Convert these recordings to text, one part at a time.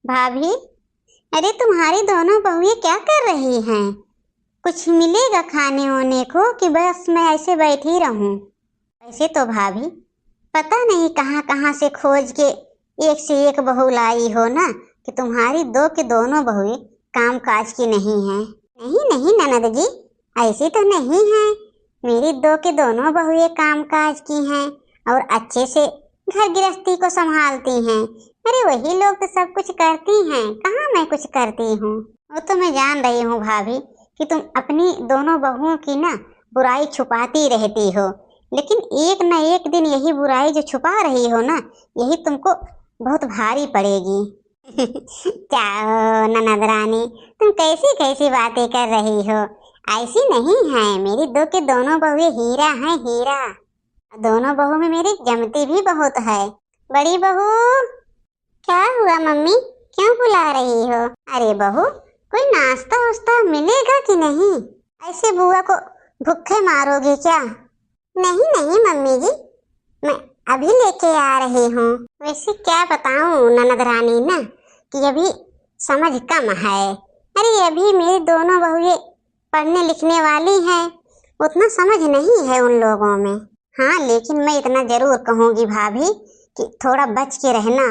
भाभी, अरे तुम्हारी दोनों बहुएं क्या कर रही हैं? कुछ मिलेगा खाने वाने को कि बस मैं ऐसे बैठी रहूं? ऐसे तो भाभी पता नहीं कहाँ कहाँ से खोज के एक से एक बहू लाई हो ना कि तुम्हारी दो के दोनों बहुएं काम काज की नहीं हैं। नहीं नहीं ननद जी, ऐसी तो नहीं है। मेरी दो के दोनों बहुएं काम काज की हैं और अच्छे से घर गृहस्थी को संभालती हैं। अरे वही लोग तो सब कुछ करती हैं, कहाँ मैं कुछ करती हूँ। वो तो मैं जान रही हूँ भाभी कि तुम अपनी दोनों बहुओं की ना बुराई छुपाती रहती हो, लेकिन एक न एक दिन यही बुराई जो छुपा रही हो ना, यही तुमको बहुत भारी पड़ेगी। क्या हो ननद रानी, तुम कैसी कैसी बातें कर रही हो? ऐसी नहीं है, मेरी दो के दोनों बहुएं हीरा हैं, हीरा। दोनों बहू में मेरी जमती भी बहुत है। बड़ी बहू, क्या हुआ मम्मी, क्यों बुला रही हो? अरे बहू, कोई नाश्ता वास्ता मिलेगा कि नहीं? ऐसे बुआ को भूखे मारोगे क्या? नहीं नहीं मम्मी जी, मैं अभी लेके आ रही हूँ। वैसे क्या बताऊँ ननद रानी ना कि अभी समझ कम है। अरे अभी मेरी दोनों बहुएं पढ़ने लिखने वाली हैं, उतना समझ नहीं है उन लोगों में। हाँ, लेकिन मैं इतना जरूर कहूँगी भाभी कि थोड़ा बच के रहना,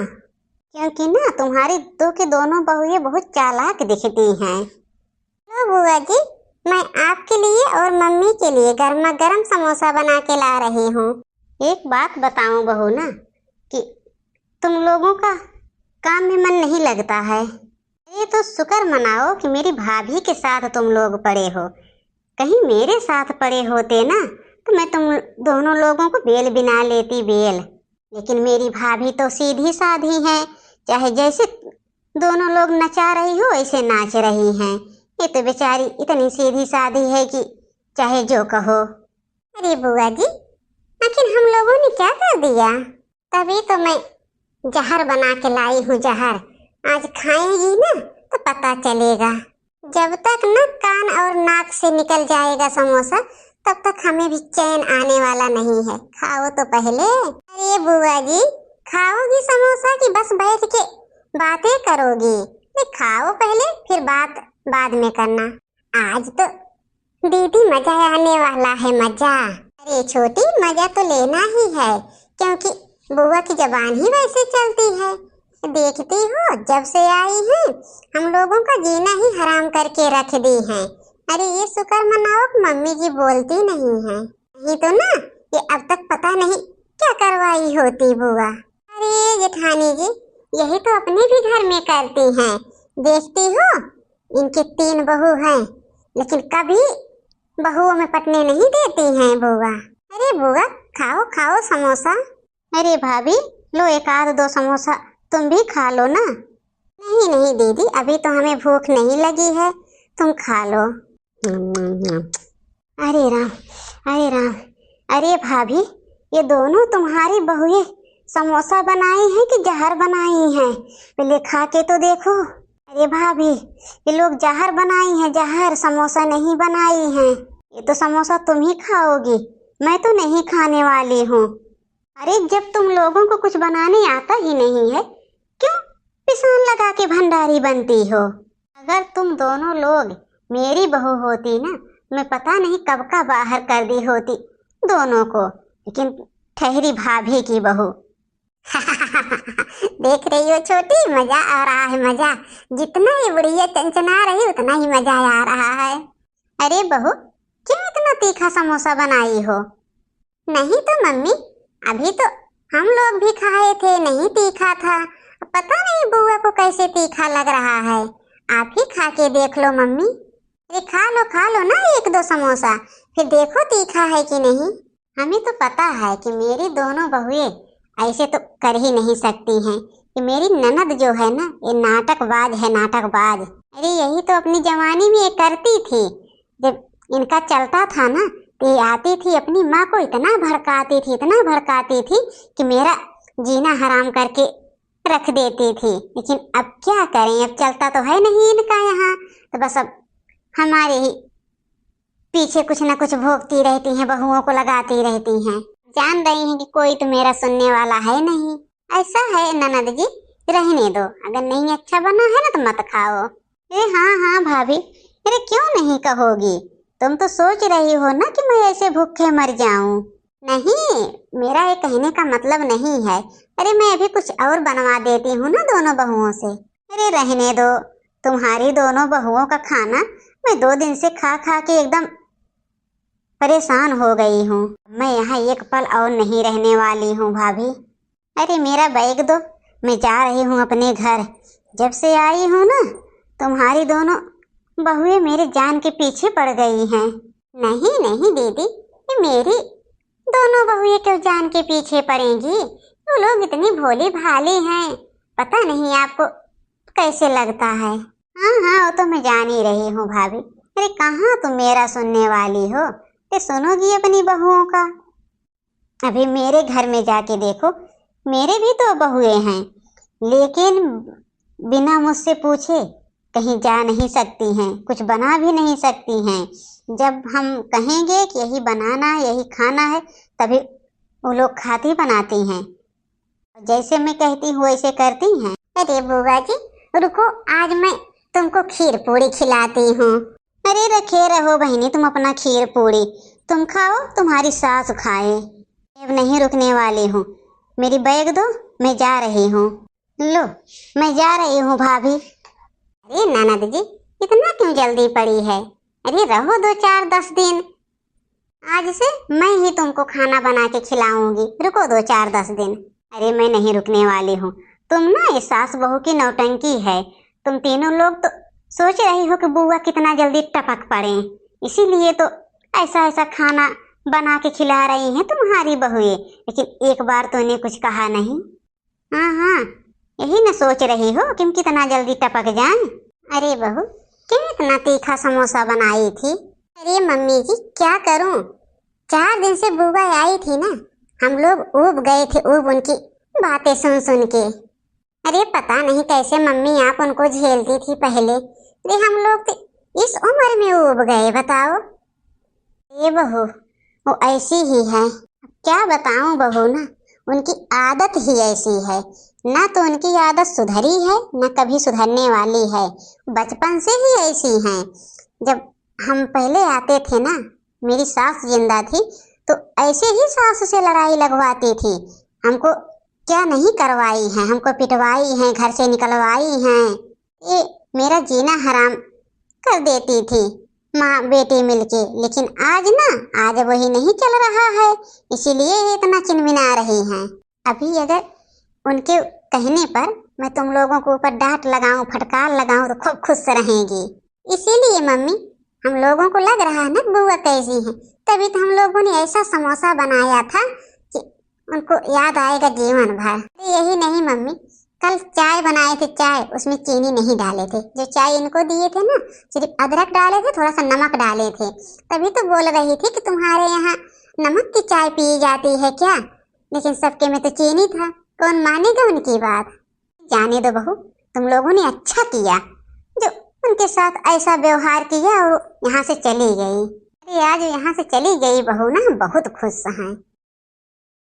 क्योंकि ना तुम्हारी दो के दोनों बहुएं बहुत चालाक दिखती हैं। लो बुआ जी, मैं आपके लिए और मम्मी के लिए गर्मा गर्म समोसा बना के ला रही हूँ। एक बात बताऊं बहू ना कि तुम लोगों का काम में मन नहीं लगता है। ये तो शुक्र मनाओ कि मेरी भाभी के साथ तुम लोग पड़े हो। कहीं मेरे साथ पड़े होते ना तो मैं तुम दोनों लोगों को बेल बिना लेती, बेल। लेकिन मेरी भाभी तो सीधी साधी है, चाहे जैसे दोनों लोग नचा रही हो ऐसे नाच रही हैं। ये तो बेचारी इतनी सीधी साधी है कि चाहे जो कहो। अरे बुआ जी, आखिर हम लोगों ने क्या कर दिया? तभी तो मैं जहर बना के लाई हूँ, जहर। आज खाएंगी ना तो पता चलेगा। जब तक न कान और नाक से निकल जाएगा समोसा, तब तक हमें भी चैन आने वाला नहीं है। खाओ तो पहले। अरे बुआ जी, खाओगी समोसा कि बस बैठ के बातें करोगी? खाओ पहले, फिर बात बाद में करना। आज तो दीदी मजा आने वाला है, मजा। अरे छोटी, मजा तो लेना ही है, क्योंकि बुआ की जबान ही वैसे चलती है। देखती हो, जब से आई हैं हम लोगों का जीना ही हराम करके रख दी हैं। अरे ये शुक्र मनाओ कि मम्मी जी बोलती नहीं है, नहीं तो ना ये अब तक पता नहीं क्या करवाई होती बुआ। अरे जेठानी जी, यही तो अपने भी घर में करती हैं। देखती हो, इनके 3 बहू हैं, लेकिन कभी बहुओं में पटने नहीं देती हैं बुआ। अरे बुआ, खाओ खाओ समोसा। अरे भाभी, लो एक आध 2 समोसा तुम भी खा लो ना। नहीं नहीं दीदी, अभी तो हमें भूख नहीं लगी है, तुम खा लो। अरे राम, अरे राम। अरे भाभी, ये दोनों तुम्हारी बहुएं समोसा बनाई हैं कि जहर बनाई हैं? पहले खा के तो देखो। अरे भाभी, ये लोग जहर बनाई हैं, जहर, समोसा नहीं बनाई हैं। ये तो समोसा तुम ही खाओगी, मैं तो नहीं खाने वाली हूँ। अरे जब तुम लोगों को कुछ बनाने आता ही नहीं है, क्यों पिसान लगा के भंडारी बनती हो? अगर तुम दोनों लोग मेरी बहू होती ना, मैं पता नहीं कब का बाहर कर दी होती दोनों को, लेकिन ठहरी भाभी की बहू। देख रही हो छोटी, मजा आ रहा है, मजा। जितना ये बुढ़िया चंचना रही उतना ही मजा आ रहा है। अरे बहू, क्यों इतना तीखा समोसा बनाई हो? नहीं तो मम्मी, अभी तो हम लोग भी खाए थे, नहीं तीखा था। पता नहीं बुआ को कैसे तीखा लग रहा है। आप ही खा के देख लो मम्मी। अरे खा लो ना 1-2 समोसा, फिर देखो तीखा है कि नहीं। हमें तो पता है कि मेरी दोनों बहुएं ऐसे तो कर ही नहीं सकती हैं कि मेरी ननद जो है ना, ये नाटकबाज है, नाटकबाज। अरे यही तो अपनी जवानी में ये करती थी। जब इनका चलता था ना तो ये आती थी, अपनी माँ को इतना भड़काती थी, इतना भड़काती थी कि मेरा जीना हराम करके रख देती थी। लेकिन अब क्या करें, अब चलता तो है नहीं इनका यहाँ, तो बस अब हमारे ही पीछे कुछ ना कुछ भोगती रहती हैं, बहुओं को लगाती रहती हैं। जान रही हैं कि कोई तो मेरा सुनने वाला है नहीं। ऐसा है ननद जी रहने दो, अगर नहीं अच्छा बना है ना तो मत खाओ। अरे हाँ हाँ भाभी, अरे क्यों नहीं कहोगी, तुम तो सोच रही हो ना कि मैं ऐसे भूखे मर जाऊं। नहीं, मेरा ये कहने का मतलब नहीं है। अरे मैं अभी कुछ और बनवा देती हूँ ना दोनों बहुओं से। अरे रहने दो, तुम्हारी दोनों बहुओं का खाना मैं 2 दिन से खा खा के एकदम परेशान हो गई हूँ। मैं यहाँ एक पल और नहीं रहने वाली हूँ भाभी। अरे मेरा बैग दो, मैं जा रही हूँ अपने घर। जब से आई हूँ ना, तुम्हारी दोनों बहुएं मेरे जान के पीछे पड़ गई हैं। नहीं नहीं दीदी, ये मेरी दोनों बहुएं क्यों जान के पीछे पड़ेंगी? वो लोग इतनी भोली भाली हैं, पता नहीं आपको कैसे लगता है। हाँ हाँ, वो तो मैं जान ही रही हूँ भाभी। अरे कहाँ तुम मेरा सुनने वाली हो, ये सुनोगी अपनी बहुओं का? अभी मेरे घर में जाके देखो, मेरे भी तो बहुएं हैं, लेकिन बिना मुझसे पूछे कहीं जा नहीं सकती हैं, कुछ बना भी नहीं सकती हैं। जब हम कहेंगे कि यही बनाना है, यही खाना है, तभी वो लोग खाती बनाती हैं। जैसे मैं कहती हूँ वैसे करती हैं। अरे बुआ जी रुको, आज मैं तुमको खीर पूड़ी खिलाती हूँ। अरे रखे रहो बहनी, तुम अपना खीर पूड़ी तुम खाओ, तुम्हारी सास खाए। अब नहीं रुकने वाली हूँ, मेरी बैग दो, मैं जा रही हूँ। लो, मैं जा रही हूँ भाभी। अरे ननद जी, इतना क्यों जल्दी पड़ी है? अरे रहो 2-4-10 दिन, आज से मैं ही तुमको खाना बना के खिलाऊंगी। रुको 2-4-10 दिन। अरे मैं नहीं रुकने वाली हूँ। तुम ना ये सास बहू की नौटंकी है। तुम तीनों लोग तो सोच रही हो कि बुआ कितना जल्दी टपक पड़े, इसीलिए तो ऐसा ऐसा खाना बना के खिला रही हैं तुम्हारी बहुएं, लेकिन एक बार तो इन्हें कुछ कहा नहीं। हाँ हाँ, यही न सोच रही हो कि कितना जल्दी टपक जाए। अरे बहू, क्यों इतना तीखा समोसा बनाई थी? अरे मम्मी जी क्या करूं, 4 दिन से बुआ आई थी ना, हम लोग ऊब गए थे, ऊब उनकी बातें सुन सुन के। अरे पता नहीं कैसे मम्मी आप उनको झेलती थी पहले, अरे हम लोग तो इस उम्र में ऊब गए, बताओ। ये बहू वो ऐसी ही है, क्या बताऊं बहू, ना उनकी आदत ही ऐसी है, ना तो उनकी आदत सुधरी है ना कभी सुधरने वाली है, बचपन से ही ऐसी हैं। जब हम पहले आते थे ना, मेरी सास जिंदा थी, तो ऐसे ही सास से लड़ाई लगवाती थी। हमको क्या नहीं करवाई है, हमको पिटवाई है, घर से निकलवाई हैं, ये मेरा जीना हराम कर देती थी माँ बेटी मिलके। लेकिन आज ना, आज वही नहीं चल रहा है, इसीलिए ये इतना चिनमिना रही हैं। अभी अगर उनके कहने पर मैं तुम लोगों को ऊपर डांट लगाऊं, फटकार लगाऊं, तो खूब खुश रहेंगी। इसीलिए मम्मी, हम लोगों को लग रहा है ना बुआ कैसी है, तभी तो हम लोगों ने ऐसा समोसा बनाया था कि उनको याद आएगा जीवन भर। यही नहीं मम्मी, कल चाय बनाए थे, चाय उसमें चीनी नहीं डाले थे, जो चाय इनको दिए थे ना सिर्फ अदरक डाले थे, थोड़ा सा नमक डाले थे, तभी तो बोल रही थी कि तुम्हारे यहाँ नमक की चाय पी जाती है क्या, लेकिन सबके में तो चीनी था, कौन मानेगा उनकी बात। जाने दो बहू, तुम लोगों ने अच्छा किया जो उनके साथ ऐसा व्यवहार किया और यहाँ से चली गई। अरे आज यहाँ से चली गई बहू ना, बहुत खुश हैं।